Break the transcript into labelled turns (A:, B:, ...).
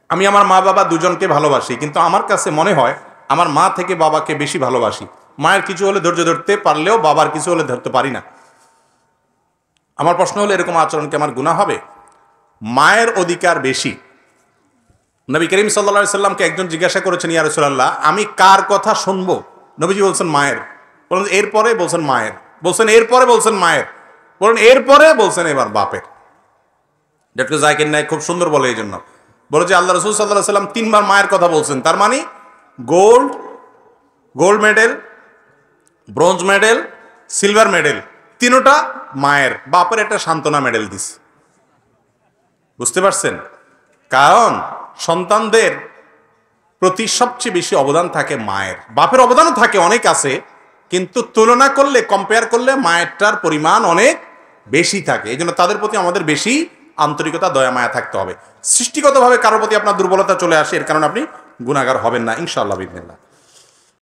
A: আমি আমার মা বাবা দুজনকে ভালোবাসি, কিন্তু আমার কাছে মনে হয় আমার মা থেকে বাবাকে বেশি ভালোবাসি। মায়ের কিছু হলে ধৈর্য ধরতে পারলেও বাবার কিছু হলে ধরতে পারি না। আমার প্রশ্ন হলো, এরকম আচরণ কি আমার গুনাহ হবে? মায়ের অধিকার বেশি। নবী করিম সাল্লাল্লাহু আলাইহি সাল্লামকে একজন জিজ্ঞাসা করেছেন, ইয়া রাসূলুল্লাহ, আমি কার কথা শুনবো? নবীজি বলছেন মায়ের। বলছেন এরপরে? বলছেন মায়ের। বলছেন এরপরে? বলছেন মায়ের। বলেন এরপরে? বলছেন এবার বাপের। ডক্টর জাকির নায়েক খুব সুন্দর বলে এই জন্য, বলে যে আল্লাহ রাসূল সাল্লাল্লাহু আলাইহি সাল্লাম 3 বার মায়ের কথা বলছেন, তার মানে gold medal, bronze medal, silver medal, তিনোটা মায়ের। বাপের একটা সান্ত্বনা মেডেল দিস। বুঝতে পারছেন? কারণ সন্তানদের প্রতি সবচেয়ে বেশি অবদান থাকে মায়ের। বাপের অবদানও থাকে, অনেক আছে, কিন্তু তুলনা করলে, কম্পেয়ার করলে মায়েরটার পরিমাণ অনেক বেশি থাকে। এই জন্য তাদের প্রতি আমাদের বেশি আন্তরিকতা, দয়া মায়া থাকতে হবে। সৃষ্টিগতভাবে কারোর প্রতি আপনার দুর্বলতা চলে আসে, এর কারণে আপনি গুনাহগার হবেন না ইনশাআল্লাহ বিইذنিল্লাহ।